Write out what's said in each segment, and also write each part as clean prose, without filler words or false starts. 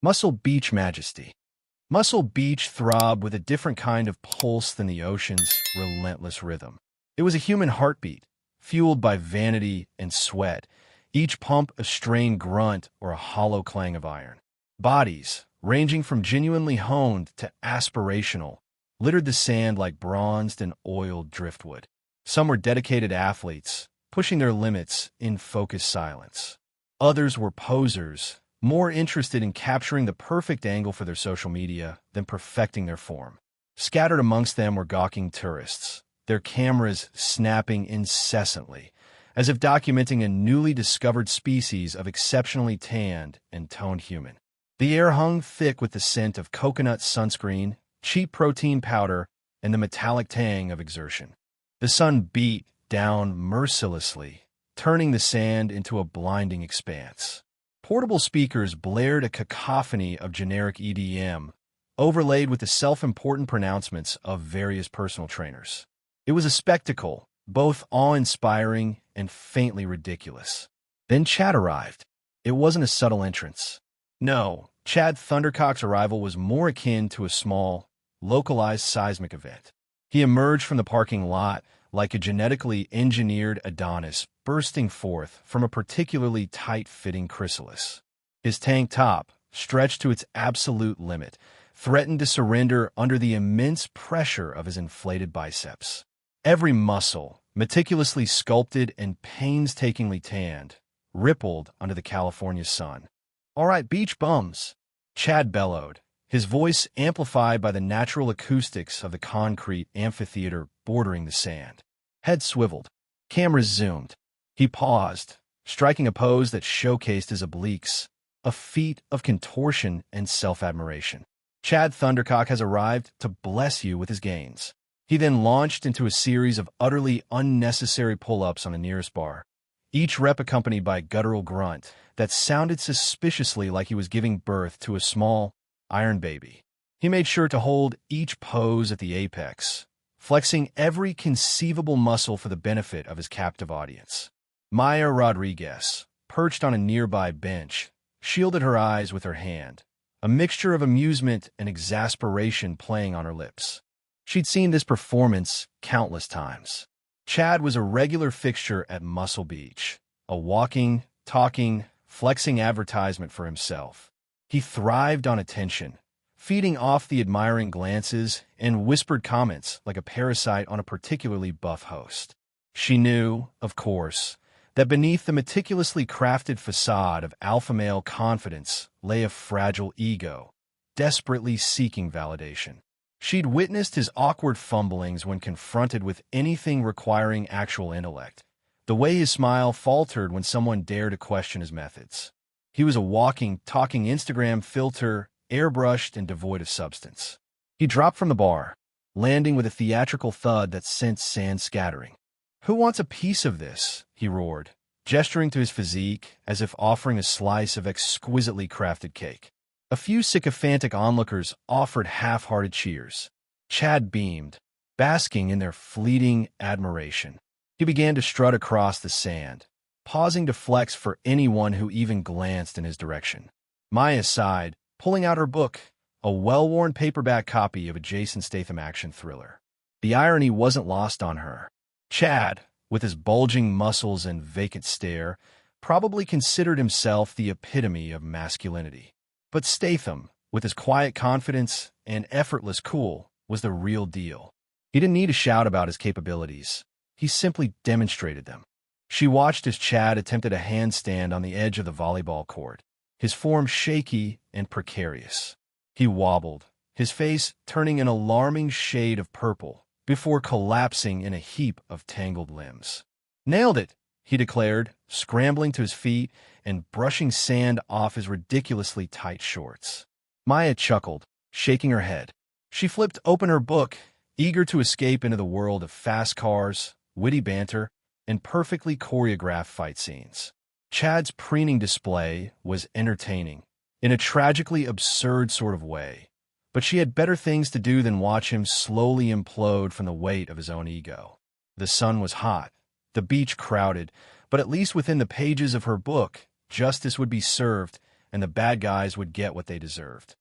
Muscle Beach Majesty. Muscle Beach throbbed with a different kind of pulse than the ocean's relentless rhythm. It was a human heartbeat, fueled by vanity and sweat, each pump a strained grunt or a hollow clang of iron. Bodies, ranging from genuinely honed to aspirational, littered the sand like bronzed and oiled driftwood. Some were dedicated athletes, pushing their limits in focused silence. Others were posers, more interested in capturing the perfect angle for their social media than perfecting their form. Scattered amongst them were gawking tourists, their cameras snapping incessantly, as if documenting a newly discovered species of exceptionally tanned and toned human. The air hung thick with the scent of coconut sunscreen, cheap protein powder, and the metallic tang of exertion. The sun beat down mercilessly, turning the sand into a blinding expanse. Portable speakers blared a cacophony of generic EDM, overlaid with the self-important pronouncements of various personal trainers. It was a spectacle, both awe-inspiring and faintly ridiculous. Then Chad arrived. It wasn't a subtle entrance. No, Chad Thundercock's arrival was more akin to a small, localized seismic event. He emerged from the parking lot like a genetically engineered Adonis bursting forth from a particularly tight-fitting chrysalis. His tank top, stretched to its absolute limit, threatened to surrender under the immense pressure of his inflated biceps. Every muscle, meticulously sculpted and painstakingly tanned, rippled under the California sun. "All right, beach bums," Chad bellowed, his voice amplified by the natural acoustics of the concrete amphitheater bordering the sand. Head swiveled. Cameras zoomed. He paused, striking a pose that showcased his obliques, a feat of contortion and self-admiration. Chad Thundercock has arrived to bless you with his gains. He then launched into a series of utterly unnecessary pull-ups on the nearest bar, each rep accompanied by a guttural grunt that sounded suspiciously like he was giving birth to a small, iron baby. He made sure to hold each pose at the apex, flexing every conceivable muscle for the benefit of his captive audience. Maya Rodriguez, perched on a nearby bench, shielded her eyes with her hand, a mixture of amusement and exasperation playing on her lips. She'd seen this performance countless times. Chad was a regular fixture at Muscle Beach, a walking, talking, flexing advertisement for himself. He thrived on attention, feeding off the admiring glances and whispered comments like a parasite on a particularly buff host. She knew, of course, that beneath the meticulously crafted facade of alpha male confidence lay a fragile ego, desperately seeking validation. She'd witnessed his awkward fumblings when confronted with anything requiring actual intellect, the way his smile faltered when someone dared to question his methods. He was a walking, talking Instagram filter, airbrushed and devoid of substance. He dropped from the bar, landing with a theatrical thud that sent sand scattering. "Who wants a piece of this?" he roared, gesturing to his physique as if offering a slice of exquisitely crafted cake. A few sycophantic onlookers offered half-hearted cheers. Chad beamed, basking in their fleeting admiration. He began to strut across the sand, pausing to flex for anyone who even glanced in his direction. Maya sighed, pulling out her book, a well-worn paperback copy of a Jason Statham action thriller. The irony wasn't lost on her. Chad, with his bulging muscles and vacant stare, probably considered himself the epitome of masculinity. But Statham, with his quiet confidence and effortless cool, was the real deal. He didn't need to shout about his capabilities. He simply demonstrated them. She watched as Chad attempted a handstand on the edge of the volleyball court, his form shaky and precarious. He wobbled, his face turning an alarming shade of purple, before collapsing in a heap of tangled limbs. "Nailed it," he declared, scrambling to his feet and brushing sand off his ridiculously tight shorts. Maya chuckled, shaking her head. She flipped open her book, eager to escape into the world of fast cars, witty banter, and perfectly choreographed fight scenes. Chad's preening display was entertaining, in a tragically absurd sort of way, but she had better things to do than watch him slowly implode from the weight of his own ego. The sun was hot, the beach crowded, but at least within the pages of her book, justice would be served, and the bad guys would get what they deserved.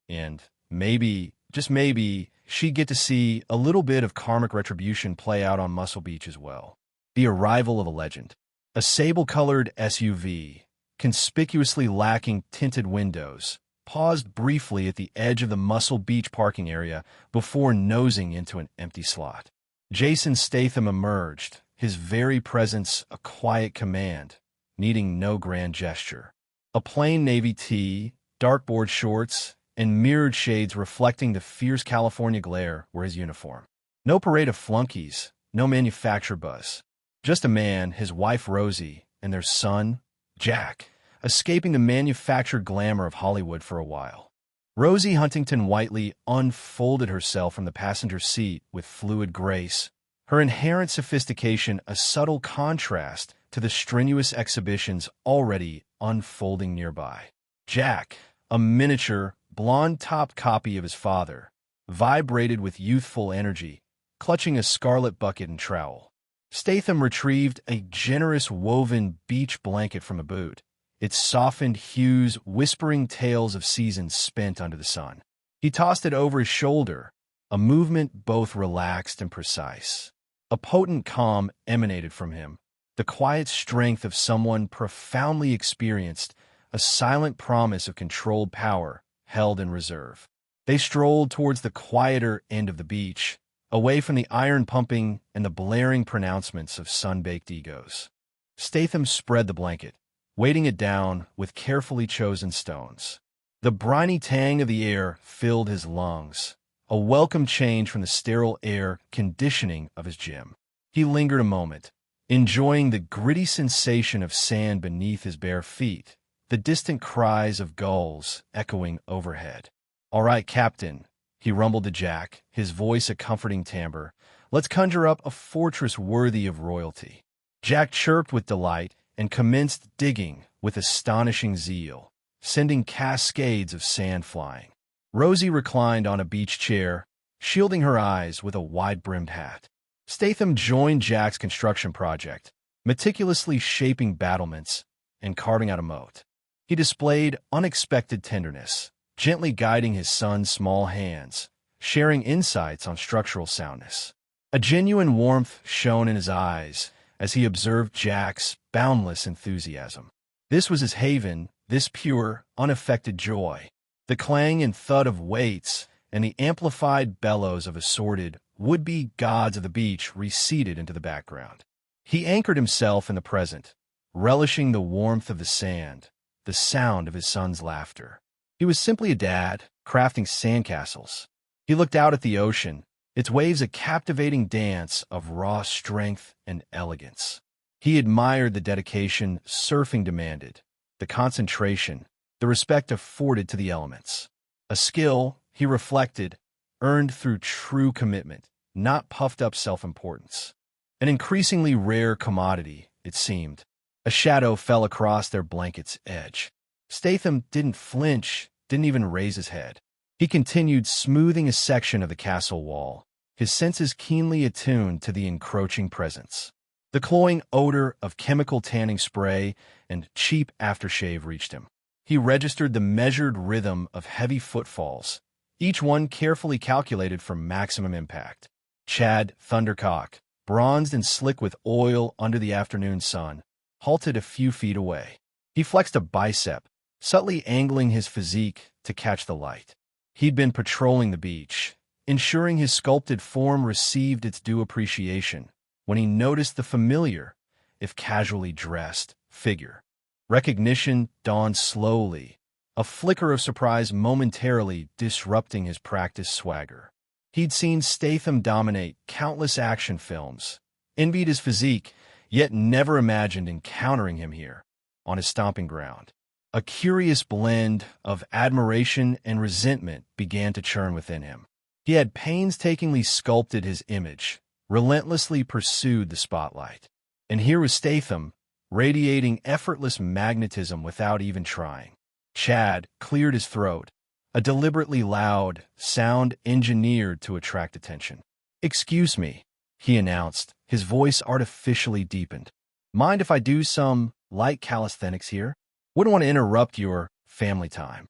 And maybe, just maybe, she'd get to see a little bit of karmic retribution play out on Muscle Beach as well. The arrival of a legend. A sable-colored SUV, conspicuously lacking tinted windows, paused briefly at the edge of the Muscle Beach parking area before nosing into an empty slot. Jason Statham emerged, his very presence a quiet command, needing no grand gesture. A plain navy tee, dartboard shorts, and mirrored shades reflecting the fierce California glare were his uniform. No parade of flunkies, no manufacturer buzz. Just a man, his wife Rosie, and their son, Jack, escaping the manufactured glamour of Hollywood for a while. Rosie Huntington Whiteley unfolded herself from the passenger seat with fluid grace, her inherent sophistication a subtle contrast to the strenuous exhibitions already unfolding nearby. Jack, a miniature, blonde-topped copy of his father, vibrated with youthful energy, clutching a scarlet bucket and trowel. Statham retrieved a generous woven beach blanket from a boot, its softened hues whispering tales of seasons spent under the sun. He tossed it over his shoulder, a movement both relaxed and precise. A potent calm emanated from him, the quiet strength of someone profoundly experienced, a silent promise of controlled power held in reserve. They strolled towards the quieter end of the beach, away from the iron pumping and the blaring pronouncements of sun-baked egos. Statham spread the blanket, weighting it down with carefully chosen stones. The briny tang of the air filled his lungs, a welcome change from the sterile air conditioning of his gym. He lingered a moment, enjoying the gritty sensation of sand beneath his bare feet, the distant cries of gulls echoing overhead. "All right, Captain," he rumbled to Jack, his voice a comforting timbre. "Let's conjure up a fortress worthy of royalty." Jack chirped with delight and commenced digging with astonishing zeal, sending cascades of sand flying. Rosie reclined on a beach chair, shielding her eyes with a wide-brimmed hat. Statham joined Jack's construction project, meticulously shaping battlements and carving out a moat. He displayed unexpected tenderness, gently guiding his son's small hands, sharing insights on structural soundness. A genuine warmth shone in his eyes as he observed Jack's boundless enthusiasm. This was his haven, this pure, unaffected joy. The clang and thud of weights and the amplified bellows of assorted, would-be gods of the beach receded into the background. He anchored himself in the present, relishing the warmth of the sand, the sound of his son's laughter. He was simply a dad, crafting sandcastles. He looked out at the ocean, its waves a captivating dance of raw strength and elegance. He admired the dedication surfing demanded, the concentration, the respect afforded to the elements. A skill, he reflected, earned through true commitment, not puffed-up self-importance. An increasingly rare commodity, it seemed. A shadow fell across their blanket's edge. Statham didn't flinch, didn't even raise his head. He continued smoothing a section of the castle wall, his senses keenly attuned to the encroaching presence. The cloying odor of chemical tanning spray and cheap aftershave reached him. He registered the measured rhythm of heavy footfalls, each one carefully calculated for maximum impact. Chad Thundercock, bronzed and slick with oil under the afternoon sun, halted a few feet away. He flexed a bicep, subtly angling his physique to catch the light. He'd been patrolling the beach, ensuring his sculpted form received its due appreciation, when he noticed the familiar, if casually dressed, figure. Recognition dawned slowly, a flicker of surprise momentarily disrupting his practiced swagger. He'd seen Statham dominate countless action films, envied his physique, yet never imagined encountering him here, on his stomping ground. A curious blend of admiration and resentment began to churn within him. He had painstakingly sculpted his image, relentlessly pursued the spotlight. And here was Statham, radiating effortless magnetism without even trying. Chad cleared his throat, a deliberately loud sound engineered to attract attention. "Excuse me," he announced, his voice artificially deepened. "Mind if I do some light calisthenics here? Wouldn't want to interrupt your family time.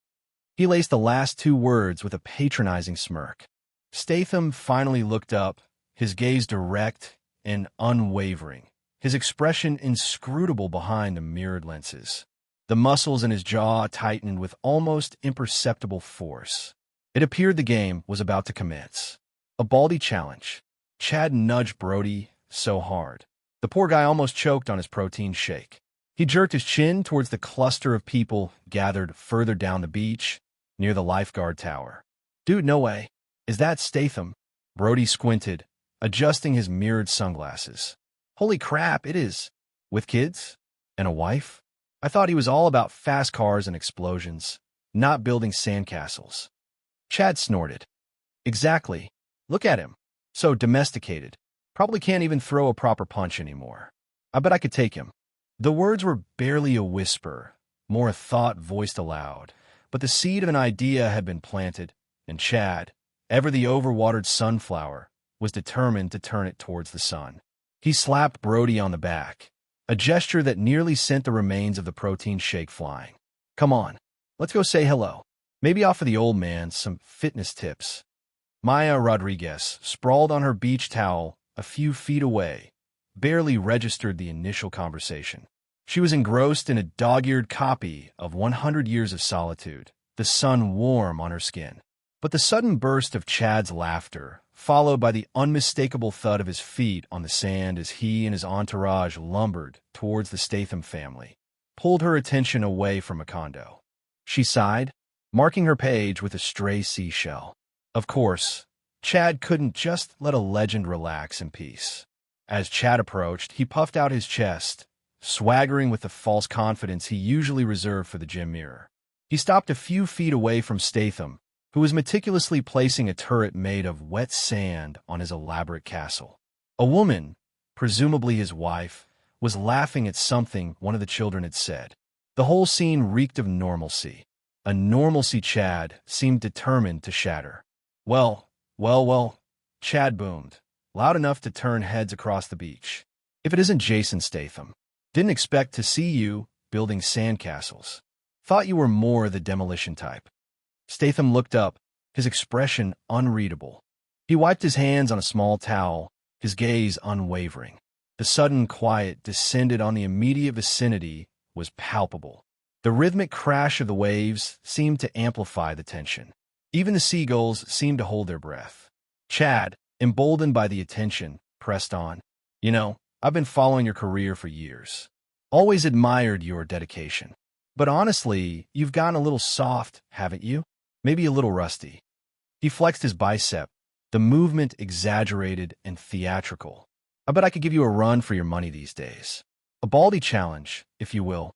He laced the last two words with a patronizing smirk. Statham finally looked up, his gaze direct and unwavering, his expression inscrutable behind the mirrored lenses. The muscles in his jaw tightened with almost imperceptible force. It appeared the game was about to commence. A baldy challenge. Chad nudged Brody so hard. The poor guy almost choked on his protein shake. He jerked his chin towards the cluster of people gathered further down the beach, near the lifeguard tower. Dude, no way. Is that Statham? Brody squinted, adjusting his mirrored sunglasses. Holy crap, it is. With kids? And a wife? I thought he was all about fast cars and explosions, not building sandcastles. Chad snorted. Exactly. Look at him. So domesticated. Probably can't even throw a proper punch anymore. I bet I could take him. The words were barely a whisper, more a thought voiced aloud, but the seed of an idea had been planted, and Chad, ever the overwatered sunflower, was determined to turn it towards the sun. He slapped Brody on the back, a gesture that nearly sent the remains of the protein shake flying. Come on, let's go say hello. Maybe offer the old man some fitness tips. Maya Rodriguez, sprawled on her beach towel a few feet away, barely registered the initial conversation. She was engrossed in a dog-eared copy of 100 Years of Solitude, the sun warm on her skin. But the sudden burst of Chad's laughter, followed by the unmistakable thud of his feet on the sand as he and his entourage lumbered towards the Statham family, pulled her attention away from Macondo. She sighed, marking her page with a stray seashell. Of course, Chad couldn't just let a legend relax in peace. As Chad approached, he puffed out his chest, swaggering with the false confidence he usually reserved for the gym mirror. He stopped a few feet away from Statham, who was meticulously placing a turret made of wet sand on his elaborate castle. A woman, presumably his wife, was laughing at something one of the children had said. The whole scene reeked of normalcy, a normalcy Chad seemed determined to shatter. Well, Chad boomed, loud enough to turn heads across the beach. If it isn't Jason Statham. Didn't expect to see you building sandcastles. Thought you were more the demolition type. Statham looked up, his expression unreadable. He wiped his hands on a small towel, his gaze unwavering. The sudden quiet descended on the immediate vicinity was palpable. The rhythmic crash of the waves seemed to amplify the tension. Even the seagulls seemed to hold their breath. Chad, emboldened by the attention, pressed on. You know, I've been following your career for years. Always admired your dedication. But honestly, you've gotten a little soft, haven't you? Maybe a little rusty. He flexed his bicep, the movement exaggerated and theatrical. I bet I could give you a run for your money these days. A baldy challenge, if you will.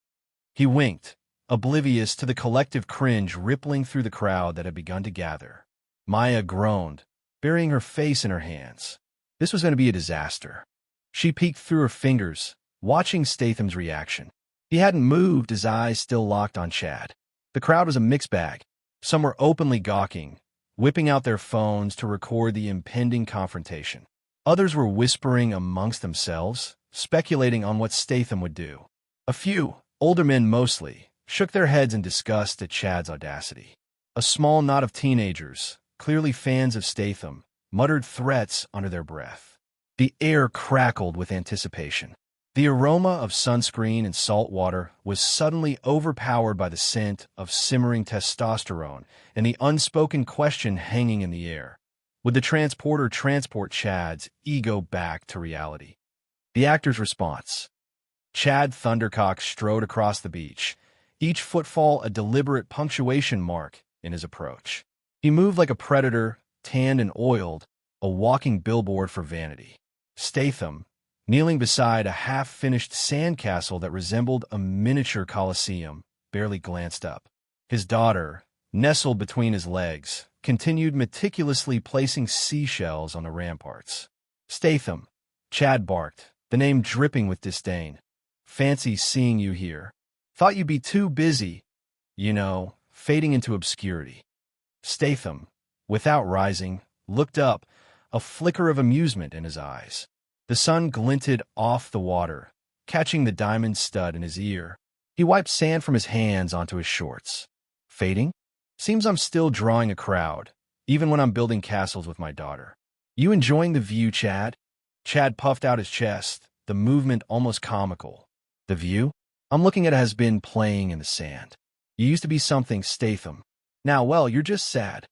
He winked, oblivious to the collective cringe rippling through the crowd that had begun to gather. Maya groaned, burying her face in her hands. This was going to be a disaster. She peeked through her fingers, watching Statham's reaction. He hadn't moved, his eyes still locked on Chad. The crowd was a mixed bag. Some were openly gawking, whipping out their phones to record the impending confrontation. Others were whispering amongst themselves, speculating on what Statham would do. A few, older men mostly, shook their heads in disgust at Chad's audacity. A small knot of teenagers, clearly fans of Statham, muttered threats under their breath. The air crackled with anticipation. The aroma of sunscreen and salt water was suddenly overpowered by the scent of simmering testosterone and the unspoken question hanging in the air. Would the transporter transport Chad's ego back to reality? The actor's response. Chad Thundercock strode across the beach, each footfall a deliberate punctuation mark in his approach. He moved like a predator, tanned and oiled, a walking billboard for vanity. Statham, kneeling beside a half-finished sandcastle that resembled a miniature coliseum, barely glanced up. His daughter, nestled between his legs, continued meticulously placing seashells on the ramparts. Statham, Chad barked, the name dripping with disdain. Fancy seeing you here. Thought you'd be too busy, fading into obscurity. Statham, without rising, looked up, a flicker of amusement in his eyes. The sun glinted off the water, catching the diamond stud in his ear. He wiped sand from his hands onto his shorts. Fading? Seems I'm still drawing a crowd, even when I'm building castles with my daughter. You enjoying the view, Chad? Chad puffed out his chest, the movement almost comical. The view? I'm looking at it has been playing in the sand. You used to be something, Statham. Now, well, you're just sad.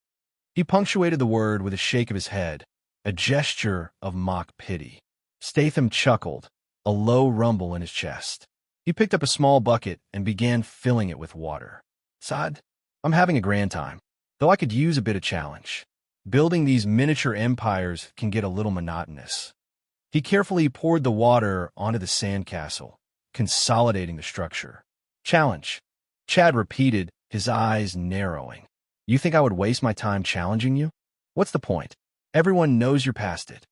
He punctuated the word with a shake of his head, a gesture of mock pity. Statham chuckled, a low rumble in his chest. He picked up a small bucket and began filling it with water. Sad, I'm having a grand time, though I could use a bit of challenge. Building these miniature empires can get a little monotonous. He carefully poured the water onto the sandcastle, consolidating the structure. Challenge. Chad repeated, his eyes narrowing. You think I would waste my time challenging you? What's the point? Everyone knows you're past it.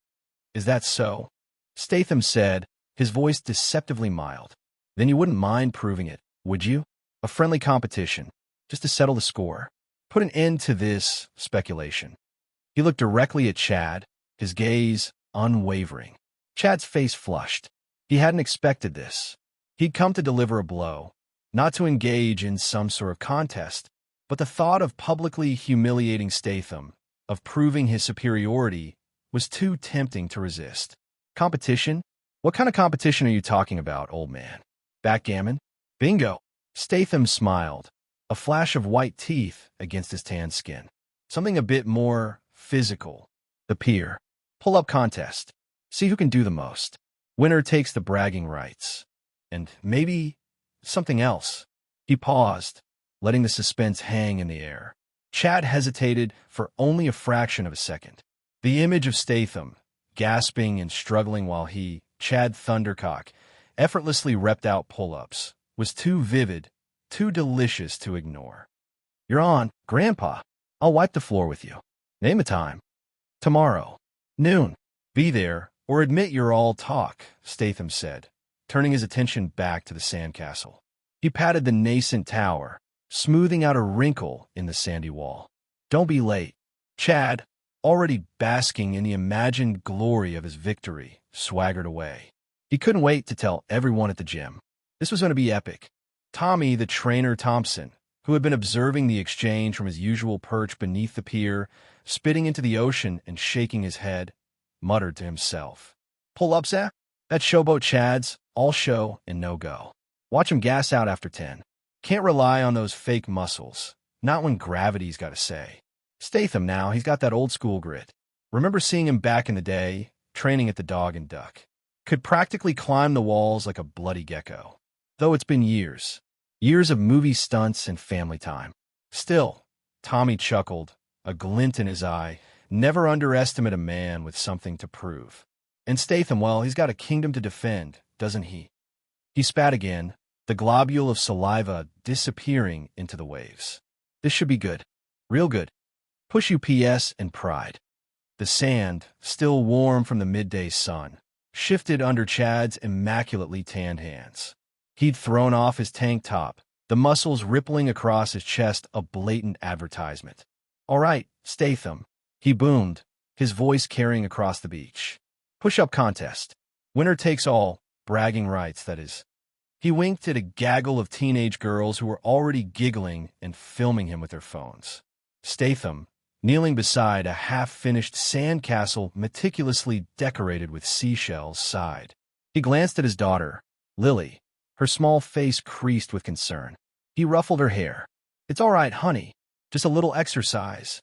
Is that so? Statham said, his voice deceptively mild. Then you wouldn't mind proving it, would you? A friendly competition, just to settle the score. Put an end to this speculation. He looked directly at Chad, his gaze unwavering. Chad's face flushed. He hadn't expected this. He'd come to deliver a blow, not to engage in some sort of contest, but the thought of publicly humiliating Statham, of proving his superiority, was too tempting to resist. Competition? What kind of competition are you talking about, old man? Backgammon? Bingo! Statham smiled, a flash of white teeth against his tan skin. Something a bit more physical. The pier. Pull-up contest. See who can do the most. Winner takes the bragging rights. And maybe something else. He paused, letting the suspense hang in the air. Chad hesitated for only a fraction of a second. The image of Statham, gasping and struggling while he, Chad Thundercock, effortlessly repped out pull-ups, was too vivid, too delicious to ignore. You're on, Grandpa. I'll wipe the floor with you. Name a time. Tomorrow. Noon. Be there, or admit you're all talk, Statham said, turning his attention back to the sandcastle. He patted the nascent tower, smoothing out a wrinkle in the sandy wall. Don't be late. Chad, already basking in the imagined glory of his victory, swaggered away. He couldn't wait to tell everyone at the gym. This was going to be epic. Tommy, the trainer Thompson, who had been observing the exchange from his usual perch beneath the pier, spitting into the ocean and shaking his head, muttered to himself. Pull-ups, eh? That showboat Chad's, all show and no go. Watch him gas out after 10. Can't rely on those fake muscles, not when gravity's got to say. Statham now, he's got that old-school grit. Remember seeing him back in the day, training at the Dog and Duck. Could practically climb the walls like a bloody gecko. Though it's been years. Years of movie stunts and family time. Still, Tommy chuckled, a glint in his eye. Never underestimate a man with something to prove. And Statham, well, he's got a kingdom to defend, doesn't he? He spat again, the globule of saliva disappearing into the waves. This should be good. Real good. Push UPS and pride. The sand, still warm from the midday sun, shifted under Chad's immaculately tanned hands. He'd thrown off his tank top, the muscles rippling across his chest a blatant advertisement. All right, Statham, he boomed, his voice carrying across the beach. Push-up contest. Winner takes all, bragging rights, that is. He winked at a gaggle of teenage girls who were already giggling and filming him with their phones. Statham, kneeling beside a half-finished sandcastle meticulously decorated with seashells, sighed. He glanced at his daughter, Lily, her small face creased with concern. He ruffled her hair. It's all right, honey. Just a little exercise.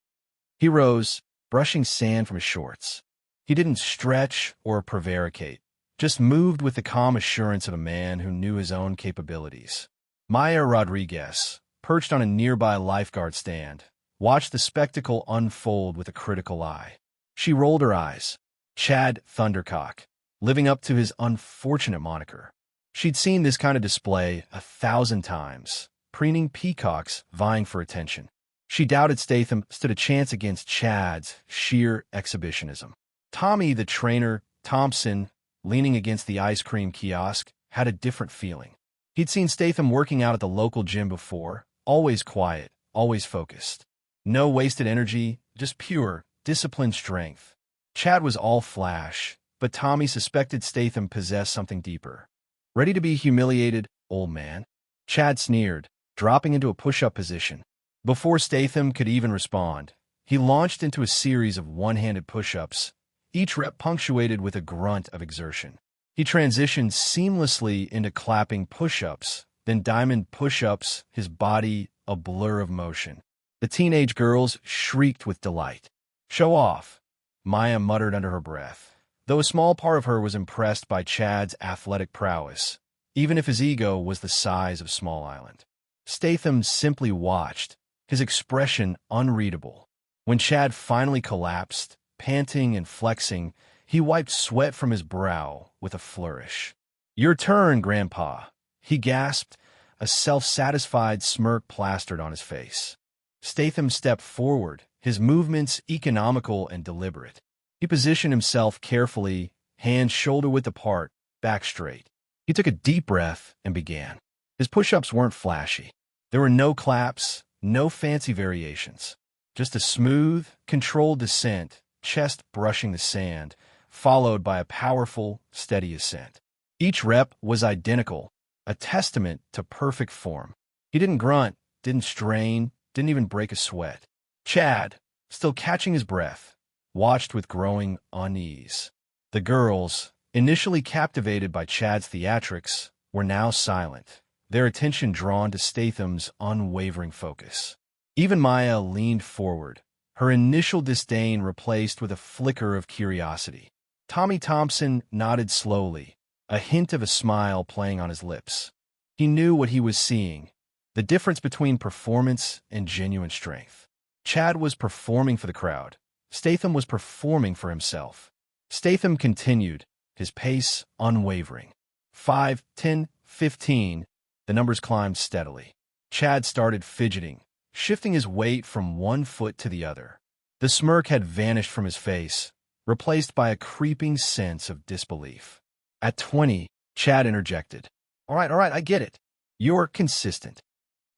He rose, brushing sand from his shorts. He didn't stretch or prevaricate, just moved with the calm assurance of a man who knew his own capabilities. Maya Rodriguez, perched on a nearby lifeguard stand, watched the spectacle unfold with a critical eye. She rolled her eyes. Chad Thundercock, living up to his unfortunate moniker. She'd seen this kind of display 1,000 times, preening peacocks vying for attention. She doubted Statham stood a chance against Chad's sheer exhibitionism. Tommy, the trainer, Thompson, leaning against the ice cream kiosk, had a different feeling. He'd seen Statham working out at the local gym before, always quiet, always focused. No wasted energy, just pure, disciplined strength. Chad was all flash, but Tommy suspected Statham possessed something deeper. Ready to be humiliated, old man? Chad sneered, dropping into a push-up position. Before Statham could even respond, he launched into a series of one-handed push-ups, each rep punctuated with a grunt of exertion. He transitioned seamlessly into clapping push-ups, then diamond push-ups, his body a blur of motion. The teenage girls shrieked with delight. "Show off," Maya muttered under her breath, though a small part of her was impressed by Chad's athletic prowess, even if his ego was the size of Small Island. Statham simply watched, his expression unreadable. When Chad finally collapsed, panting and flexing, he wiped sweat from his brow with a flourish. "Your turn, Grandpa," he gasped, a self-satisfied smirk plastered on his face. Statham stepped forward, his movements economical and deliberate. He positioned himself carefully, hands shoulder-width apart, back straight. He took a deep breath and began. His push-ups weren't flashy. There were no claps, no fancy variations. Just a smooth, controlled descent, chest brushing the sand, followed by a powerful, steady ascent. Each rep was identical, a testament to perfect form. He didn't grunt, didn't strain, didn't even break a sweat. Chad, still catching his breath, watched with growing unease. The girls, initially captivated by Chad's theatrics, were now silent, their attention drawn to Statham's unwavering focus. Even Maya leaned forward, her initial disdain replaced with a flicker of curiosity. Tommy Thompson nodded slowly, a hint of a smile playing on his lips. He knew what he was seeing, the difference between performance and genuine strength. Chad was performing for the crowd. Statham was performing for himself. Statham continued, his pace unwavering. 5, 10, 15. The numbers climbed steadily. Chad started fidgeting, shifting his weight from one foot to the other. The smirk had vanished from his face, replaced by a creeping sense of disbelief. At 20, Chad interjected. All right, I get it. You're consistent."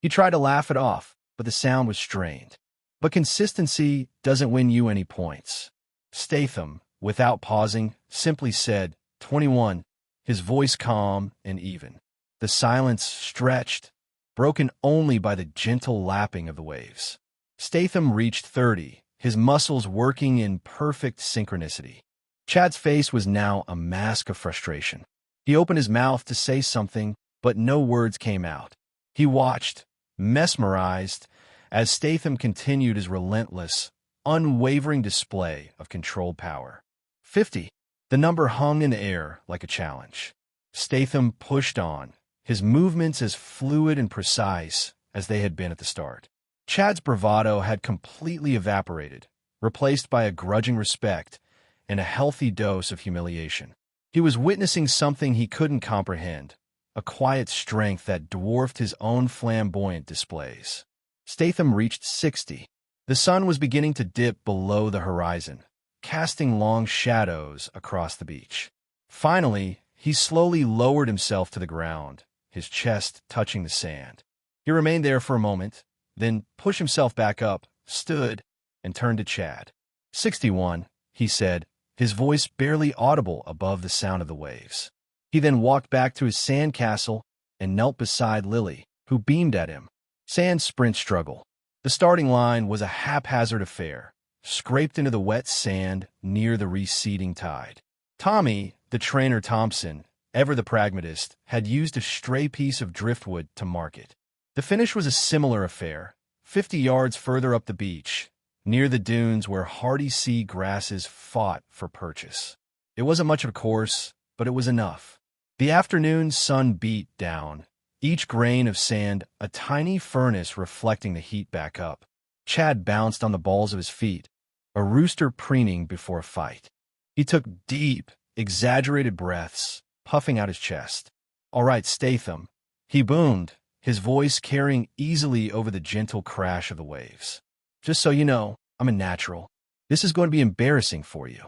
He tried to laugh it off, but the sound was strained. But consistency doesn't win you any points. Statham, without pausing, simply said, 21, his voice calm and even. The silence stretched, broken only by the gentle lapping of the waves. Statham reached 30, his muscles working in perfect synchronicity. Chad's face was now a mask of frustration. He opened his mouth to say something, but no words came out. He watched, mesmerized, as Statham continued his relentless, unwavering display of controlled power. 50. The number hung in the air like a challenge. Statham pushed on, his movements as fluid and precise as they had been at the start. Chad's bravado had completely evaporated, replaced by a grudging respect and a healthy dose of humiliation. He was witnessing something he couldn't comprehend, a quiet strength that dwarfed his own flamboyant displays. Statham reached 60. The sun was beginning to dip below the horizon, casting long shadows across the beach. Finally, he slowly lowered himself to the ground, his chest touching the sand. He remained there for a moment, then pushed himself back up, stood, and turned to Chad. 61, he said, his voice barely audible above the sound of the waves. He then walked back to his sand castle and knelt beside Lily, who beamed at him. Sand sprint struggle. The starting line was a haphazard affair, scraped into the wet sand near the receding tide. Tommy, the trainer Thompson, ever the pragmatist, had used a stray piece of driftwood to mark it. The finish was a similar affair, 50 yards further up the beach, near the dunes where hardy sea grasses fought for purchase. It wasn't much of a course, but it was enough. The afternoon sun beat down, each grain of sand a tiny furnace reflecting the heat back up. Chad bounced on the balls of his feet, a rooster preening before a fight. He took deep, exaggerated breaths, puffing out his chest. All right, Statham, he boomed, his voice carrying easily over the gentle crash of the waves. Just so you know, I'm a natural. This is going to be embarrassing for you.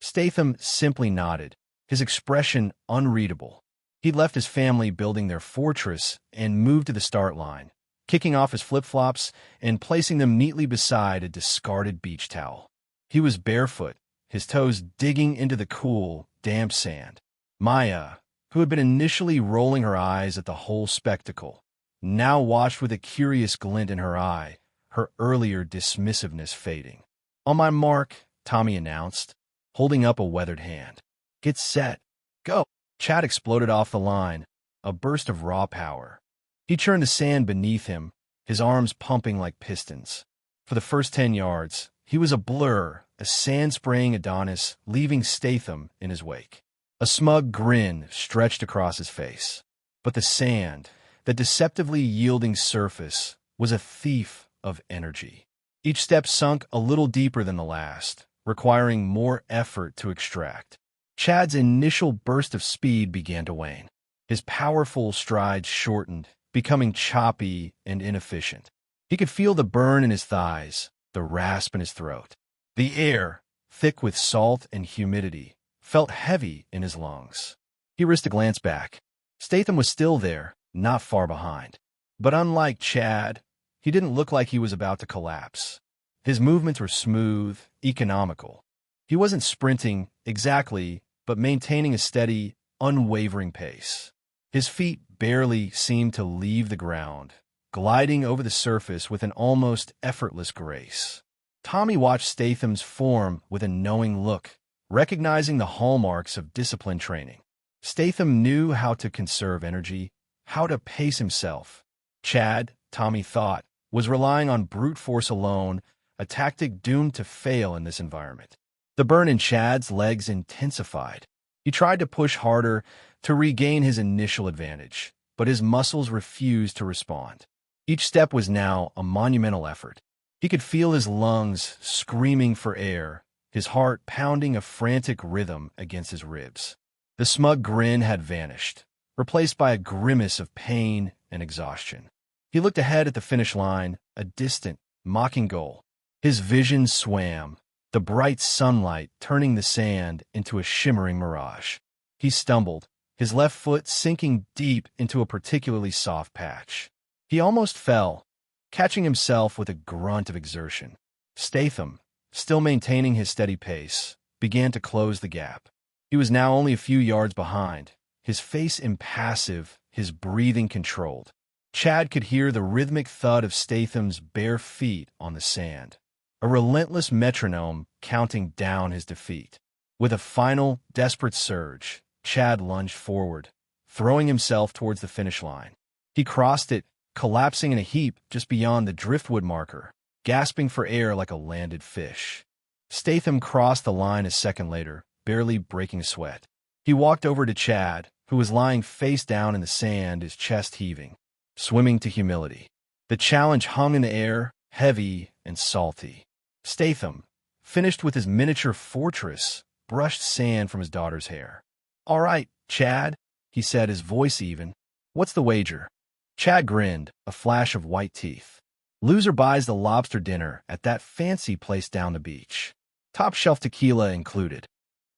Statham simply nodded, his expression unreadable. He'd left his family building their fortress and moved to the start line, kicking off his flip-flops and placing them neatly beside a discarded beach towel. He was barefoot, his toes digging into the cool, damp sand. Maya, who had been initially rolling her eyes at the whole spectacle, now watched with a curious glint in her eye, her earlier dismissiveness fading. "On my mark," Tommy announced, holding up a weathered hand. "Get set. Go." Chad exploded off the line, a burst of raw power. He churned the sand beneath him, his arms pumping like pistons. For the first 10 yards, he was a blur, a sand-spraying Adonis, leaving Statham in his wake. A smug grin stretched across his face. But the sand, the deceptively yielding surface, was a thief of energy. Each step sunk a little deeper than the last, requiring more effort to extract. Chad's initial burst of speed began to wane. His powerful strides shortened, becoming choppy and inefficient. He could feel the burn in his thighs, the rasp in his throat. The air, thick with salt and humidity, felt heavy in his lungs. He risked a glance back. Statham was still there, not far behind. But unlike Chad, he didn't look like he was about to collapse. His movements were smooth, economical. He wasn't sprinting exactly, but maintaining a steady, unwavering pace. His feet barely seemed to leave the ground, gliding over the surface with an almost effortless grace. Tommy watched Statham's form with a knowing look, recognizing the hallmarks of disciplined training. Statham knew how to conserve energy, how to pace himself. Chad, Tommy thought, was relying on brute force alone, a tactic doomed to fail in this environment. The burn in Chad's legs intensified. He tried to push harder to regain his initial advantage, but his muscles refused to respond. Each step was now a monumental effort. He could feel his lungs screaming for air, his heart pounding a frantic rhythm against his ribs. The smug grin had vanished, replaced by a grimace of pain and exhaustion. He looked ahead at the finish line, a distant, mocking goal. His vision swam, the bright sunlight turning the sand into a shimmering mirage. He stumbled, his left foot sinking deep into a particularly soft patch. He almost fell, catching himself with a grunt of exertion. Statham, still maintaining his steady pace, began to close the gap. He was now only a few yards behind, his face impassive, his breathing controlled. Chad could hear the rhythmic thud of Statham's bare feet on the sand, a relentless metronome counting down his defeat. With a final, desperate surge, Chad lunged forward, throwing himself towards the finish line. He crossed it, collapsing in a heap just beyond the driftwood marker, gasping for air like a landed fish. Statham crossed the line a second later, barely breaking a sweat. He walked over to Chad, who was lying face down in the sand, his chest heaving, swimming to humility. The challenge hung in the air, heavy and salty. Statham, finished with his miniature fortress, brushed sand from his daughter's hair. "All right, Chad," he said, his voice even. "What's the wager?" Chad grinned, a flash of white teeth. "Loser buys the lobster dinner at that fancy place down the beach. Top shelf tequila included."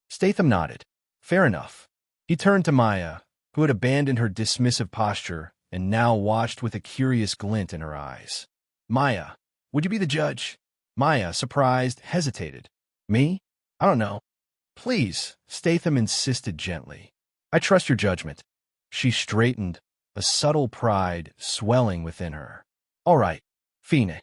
Statham nodded. "Fair enough." He turned to Maya, who had abandoned her dismissive posture and now watched with a curious glint in her eyes. "Maya, would you be the judge?" Maya, surprised, hesitated. "Me? I don't know." "Please," Statham insisted gently. "I trust your judgment." She straightened, a subtle pride swelling within her. "All right, Phoenix."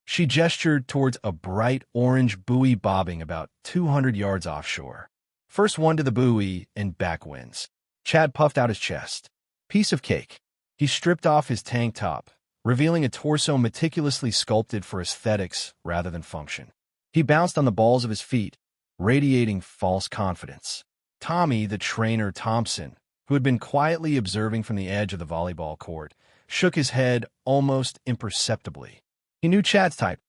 She gestured towards a bright orange buoy bobbing about 200 yards offshore. "First one to the buoy and back wins." Chad puffed out his chest. "Piece of cake." He stripped off his tank top, revealing a torso meticulously sculpted for aesthetics rather than function. He bounced on the balls of his feet, radiating false confidence. Tommy, the trainer Thompson, who had been quietly observing from the edge of the volleyball court, shook his head almost imperceptibly. He knew Chad's type.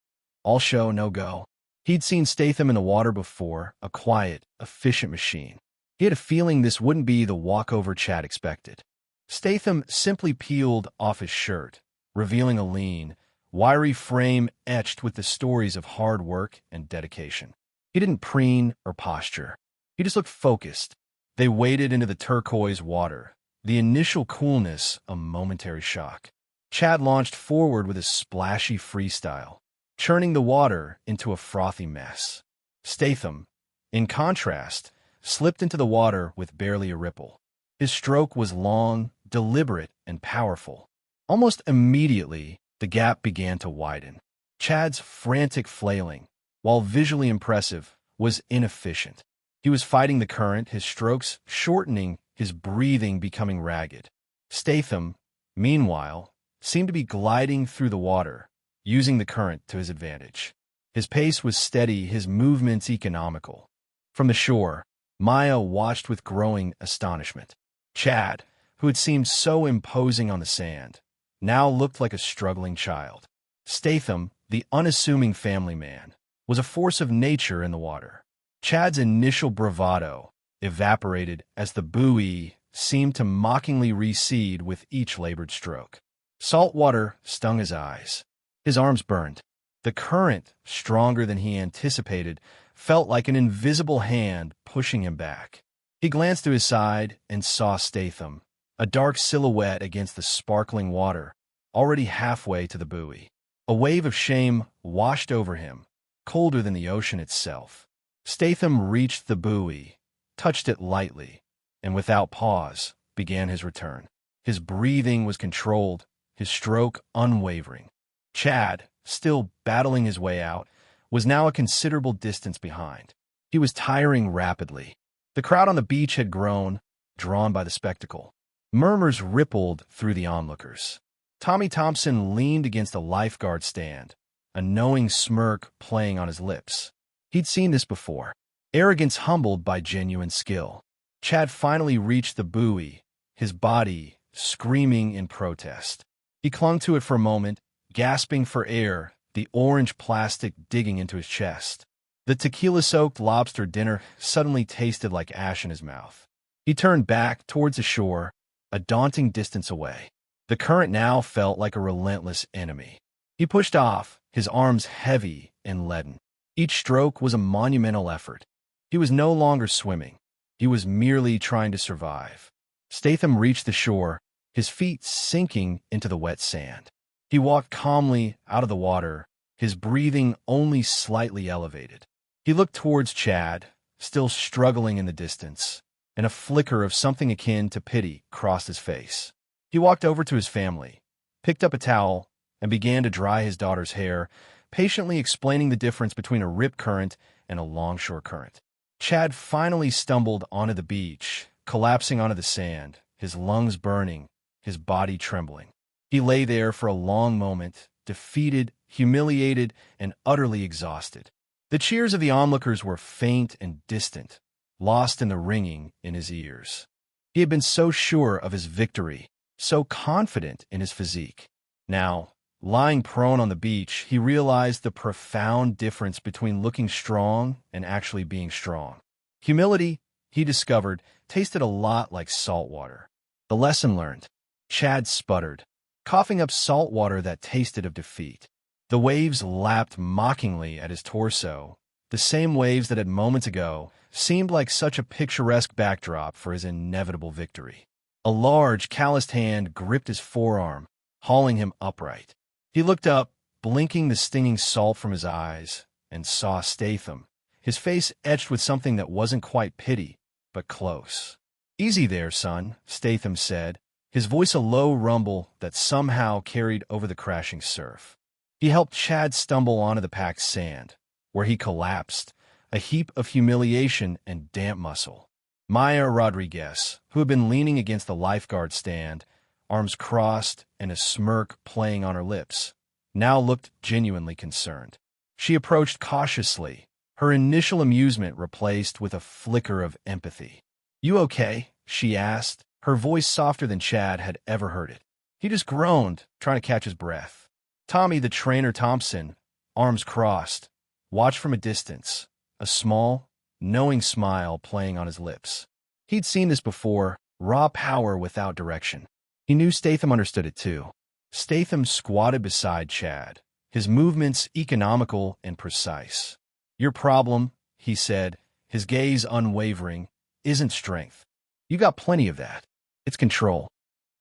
All show, no go. He'd seen Statham in the water before, a quiet, efficient machine. He had a feeling this wouldn't be the walkover Chad expected. Statham simply peeled off his shirt, revealing a lean, wiry frame etched with the stories of hard work and dedication. He didn't preen or posture. He just looked focused. They waded into the turquoise water, the initial coolness a momentary shock. Chad launched forward with a splashy freestyle, churning the water into a frothy mess. Statham, in contrast, slipped into the water with barely a ripple. His stroke was long, deliberate, and powerful. Almost immediately, the gap began to widen. Chad's frantic flailing, while visually impressive, was inefficient. He was fighting the current, his strokes shortening, his breathing becoming ragged. Statham, meanwhile, seemed to be gliding through the water, using the current to his advantage. His pace was steady, his movements economical. From the shore, Maya watched with growing astonishment. Chad, who had seemed so imposing on the sand, now looked like a struggling child. Statham, the unassuming family man, was a force of nature in the water. Chad's initial bravado evaporated as the buoy seemed to mockingly recede with each labored stroke. Salt water stung his eyes. His arms burned. The current, stronger than he anticipated, felt like an invisible hand pushing him back. He glanced to his side and saw Statham, a dark silhouette against the sparkling water, already halfway to the buoy. A wave of shame washed over him, colder than the ocean itself. Statham reached the buoy, touched it lightly, and without pause, began his return. His breathing was controlled, his stroke unwavering. Chad, still battling his way out, was now a considerable distance behind. He was tiring rapidly. The crowd on the beach had grown, drawn by the spectacle. Murmurs rippled through the onlookers. Tommy Thompson leaned against a lifeguard stand, a knowing smirk playing on his lips. He'd seen this before. Arrogance humbled by genuine skill. Chad finally reached the buoy, his body screaming in protest. He clung to it for a moment, gasping for air, the orange plastic digging into his chest. The tequila-soaked lobster dinner suddenly tasted like ash in his mouth. He turned back towards the shore, a daunting distance away. The current now felt like a relentless enemy. He pushed off, his arms heavy and leaden. Each stroke was a monumental effort. He was no longer swimming. He was merely trying to survive. Statham reached the shore, his feet sinking into the wet sand. He walked calmly out of the water, his breathing only slightly elevated. He looked towards Chad, still struggling in the distance, and a flicker of something akin to pity crossed his face. He walked over to his family, picked up a towel, and began to dry his daughter's hair, patiently explaining the difference between a rip current and a longshore current. Chad finally stumbled onto the beach, collapsing onto the sand, his lungs burning, his body trembling. He lay there for a long moment, defeated, humiliated, and utterly exhausted. The cheers of the onlookers were faint and distant, lost in the ringing in his ears. He had been so sure of his victory, so confident in his physique. Now, lying prone on the beach, he realized the profound difference between looking strong and actually being strong. Humility, he discovered, tasted a lot like salt water. The lesson learned. Chad sputtered, coughing up salt water that tasted of defeat. The waves lapped mockingly at his torso, the same waves that had moments ago seemed like such a picturesque backdrop for his inevitable victory. A large, calloused hand gripped his forearm, hauling him upright. He looked up, blinking the stinging salt from his eyes, and saw Statham, his face etched with something that wasn't quite pity, but close. "Easy there, son," Statham said, his voice a low rumble that somehow carried over the crashing surf. He helped Chad stumble onto the packed sand, where he collapsed, a heap of humiliation and damp muscle. Maya Rodriguez, who had been leaning against the lifeguard stand, arms crossed and a smirk playing on her lips, now looked genuinely concerned. She approached cautiously, her initial amusement replaced with a flicker of empathy. "You okay?" she asked, her voice softer than Chad had ever heard it. He just groaned, trying to catch his breath. Tommy the trainer Thompson, arms crossed, watched from a distance, a small, knowing smile playing on his lips. He'd seen this before, raw power without direction. He knew Statham understood it too. Statham squatted beside Chad, his movements economical and precise. "Your problem," he said, his gaze unwavering, "isn't strength. You got plenty of that. It's control."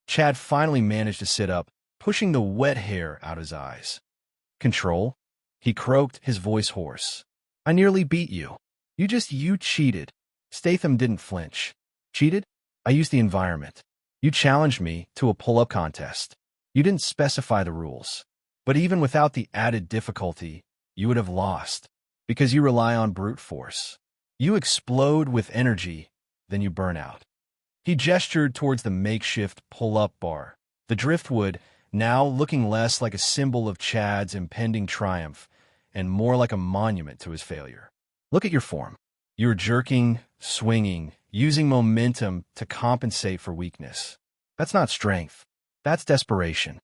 Chad finally managed to sit up, pushing the wet hair out his eyes. "Control?" He croaked, his voice hoarse. "I nearly beat you. You cheated." Statham didn't flinch. "Cheated? I used the environment. You challenged me to a pull-up contest. You didn't specify the rules. But even without the added difficulty, you would have lost, because you rely on brute force. You explode with energy, then you burn out. He gestured towards the makeshift pull-up bar. The driftwood, now looking less like a symbol of Chad's impending triumph and more like a monument to his failure. Look at your form. You're jerking, swinging, using momentum to compensate for weakness. That's not strength. That's desperation.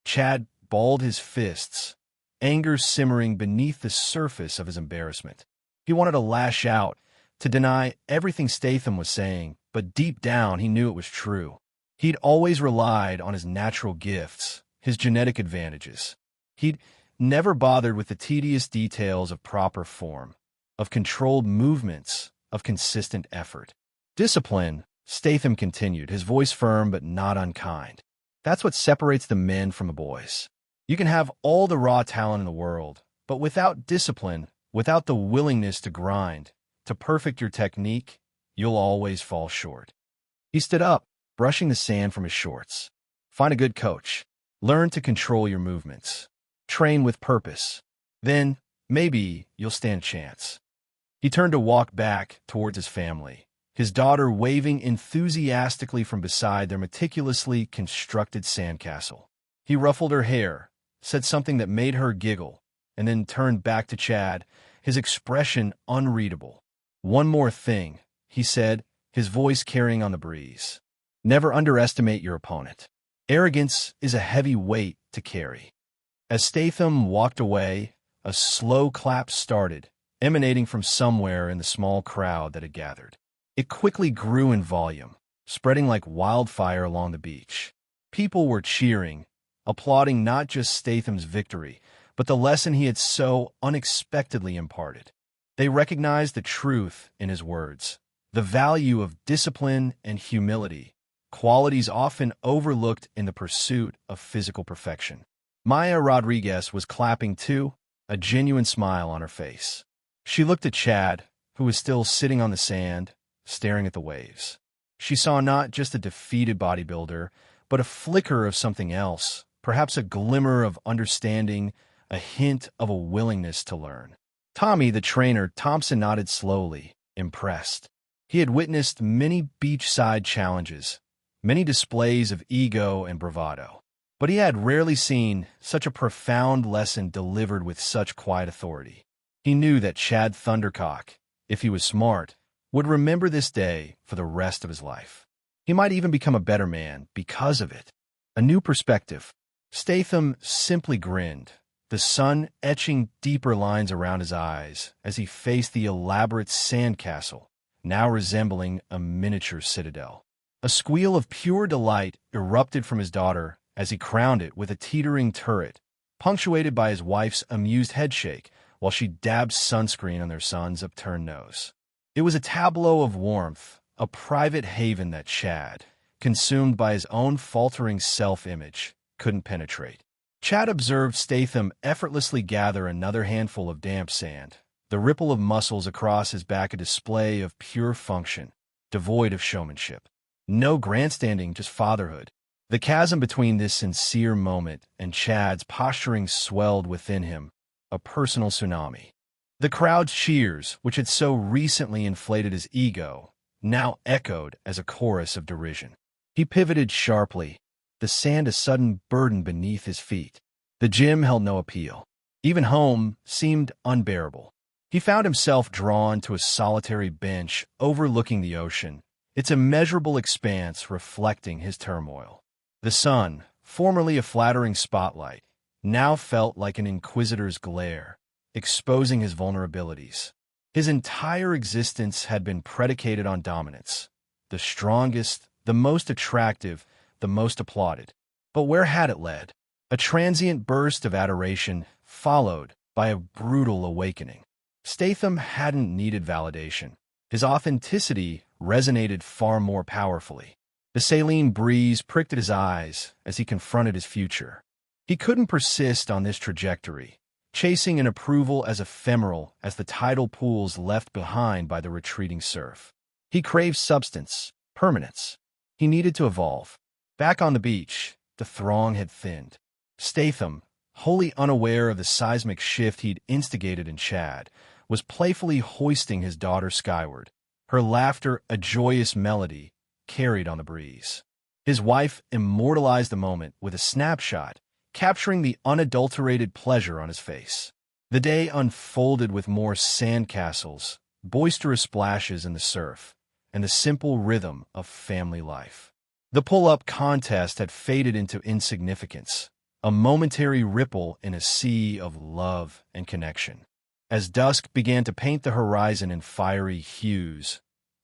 Chad balled his fists, anger simmering beneath the surface of his embarrassment. He wanted to lash out, to deny everything Statham was saying, but deep down he knew it was true. He'd always relied on his natural gifts, his genetic advantages. He'd never bothered with the tedious details of proper form, of controlled movements, of consistent effort. Discipline, Statham continued, his voice firm but not unkind. That's what separates the men from the boys. You can have all the raw talent in the world, but without discipline, without the willingness to grind, to perfect your technique, you'll always fall short. He stood up, brushing the sand from his shorts. Find a good coach. Learn to control your movements. Train with purpose. Then, maybe you'll stand a chance. He turned to walk back towards his family, his daughter waving enthusiastically from beside their meticulously constructed sandcastle. He ruffled her hair, said something that made her giggle, and then turned back to Chad, his expression unreadable. "One more thing," he said, his voice carrying on the breeze. "Never underestimate your opponent. Arrogance is a heavy weight to carry." As Statham walked away, a slow clap started, emanating from somewhere in the small crowd that had gathered. It quickly grew in volume, spreading like wildfire along the beach. People were cheering, applauding not just Statham's victory, but the lesson he had so unexpectedly imparted. They recognized the truth in his words, the value of discipline and humility, qualities often overlooked in the pursuit of physical perfection. Maya Rodriguez was clapping too, a genuine smile on her face. She looked at Chad, who was still sitting on the sand, staring at the waves. She saw not just a defeated bodybuilder, but a flicker of something else, perhaps a glimmer of understanding, a hint of a willingness to learn. Tommy, the trainer, Thompson nodded slowly, impressed. He had witnessed many beachside challenges, many displays of ego and bravado, but he had rarely seen such a profound lesson delivered with such quiet authority. He knew that Chad Thundercock, if he was smart, would remember this day for the rest of his life. He might even become a better man because of it. A new perspective. Statham simply grinned, the sun etching deeper lines around his eyes as he faced the elaborate sandcastle, now resembling a miniature citadel. A squeal of pure delight erupted from his daughter as he crowned it with a teetering turret, punctuated by his wife's amused headshake while she dabbed sunscreen on their son's upturned nose. It was a tableau of warmth, a private haven that Chad, consumed by his own faltering self-image, couldn't penetrate. Chad observed Statham effortlessly gather another handful of damp sand, the ripple of muscles across his back a display of pure function, devoid of showmanship. No grandstanding, just fatherhood. The chasm between this sincere moment and Chad's posturing swelled within him, a personal tsunami. The crowd's cheers, which had so recently inflated his ego, now echoed as a chorus of derision. He pivoted sharply, the sand a sudden burden beneath his feet. The gym held no appeal. Even home seemed unbearable. He found himself drawn to a solitary bench overlooking the ocean, its immeasurable expanse reflecting his turmoil. The sun, formerly a flattering spotlight, now felt like an inquisitor's glare, exposing his vulnerabilities. His entire existence had been predicated on dominance, the strongest, the most attractive, the most applauded. But where had it led? A transient burst of adoration followed by a brutal awakening. Statham hadn't needed validation. His authenticity resonated far more powerfully. The saline breeze pricked at his eyes as he confronted his future. He couldn't persist on this trajectory, chasing an approval as ephemeral as the tidal pools left behind by the retreating surf. He craved substance, permanence. He needed to evolve. Back on the beach, the throng had thinned. Statham, wholly unaware of the seismic shift he'd instigated in Chad, was playfully hoisting his daughter skyward, her laughter a joyous melody carried on the breeze. His wife immortalized the moment with a snapshot, capturing the unadulterated pleasure on his face. The day unfolded with more sandcastles, boisterous splashes in the surf, and the simple rhythm of family life. The pull-up contest had faded into insignificance, a momentary ripple in a sea of love and connection. As dusk began to paint the horizon in fiery hues,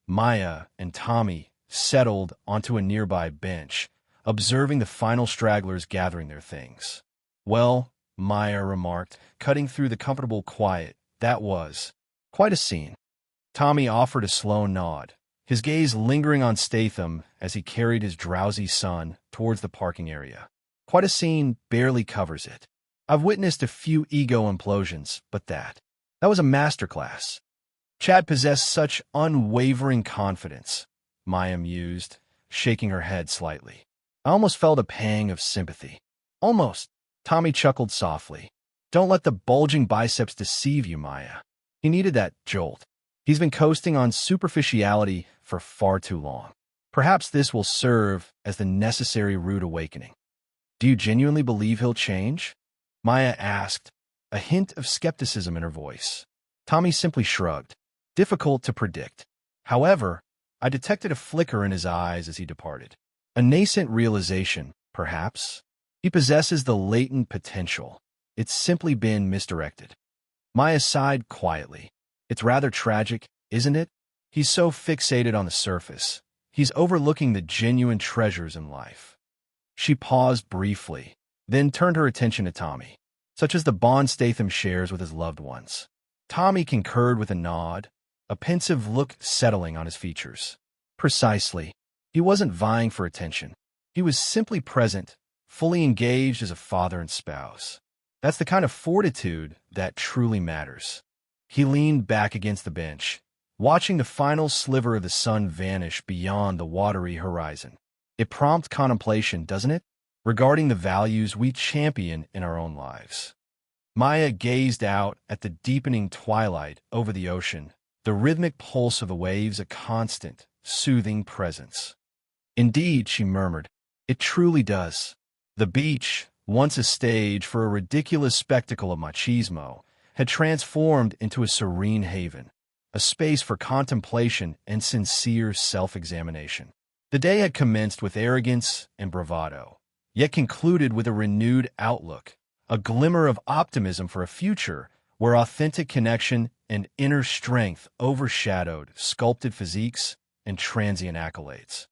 Maya and Tommy settled onto a nearby bench, observing the final stragglers gathering their things. "Well," Maya remarked, cutting through the comfortable quiet, "that was quite a scene." Tommy offered a slow nod, his gaze lingering on Statham as he carried his drowsy son towards the parking area. "Quite a scene barely covers it. I've witnessed a few ego implosions, but that was a masterclass." Chad possessed such unwavering confidence, Maya mused, shaking her head slightly. "I almost felt a pang of sympathy." "Almost," Tommy chuckled softly. "Don't let the bulging biceps deceive you, Maya. He needed that jolt. He's been coasting on superficiality for far too long. Perhaps this will serve as the necessary rude awakening." "Do you genuinely believe he'll change?" Maya asked, a hint of skepticism in her voice. Tommy simply shrugged. "Difficult to predict. However, I detected a flicker in his eyes as he departed. A nascent realization, perhaps. He possesses the latent potential. It's simply been misdirected." Maya sighed quietly. "It's rather tragic, isn't it? He's so fixated on the surface. He's overlooking the genuine treasures in life." She paused briefly, then turned her attention to Tommy, such as the bond Statham shares with his loved ones. Tommy concurred with a nod, a pensive look settling on his features. "Precisely. He wasn't vying for attention. He was simply present, fully engaged as a father and spouse. That's the kind of fortitude that truly matters." He leaned back against the bench, watching the final sliver of the sun vanish beyond the watery horizon. It prompts contemplation, doesn't it? Regarding the values we champion in our own lives. Maya gazed out at the deepening twilight over the ocean, the rhythmic pulse of the waves a constant, soothing presence. "Indeed," she murmured, "it truly does." The beach, once a stage for a ridiculous spectacle of machismo, had transformed into a serene haven, a space for contemplation and sincere self-examination. The day had commenced with arrogance and bravado, yet concluded with a renewed outlook, a glimmer of optimism for a future where authentic connection and inner strength overshadowed sculpted physiques and transient accolades.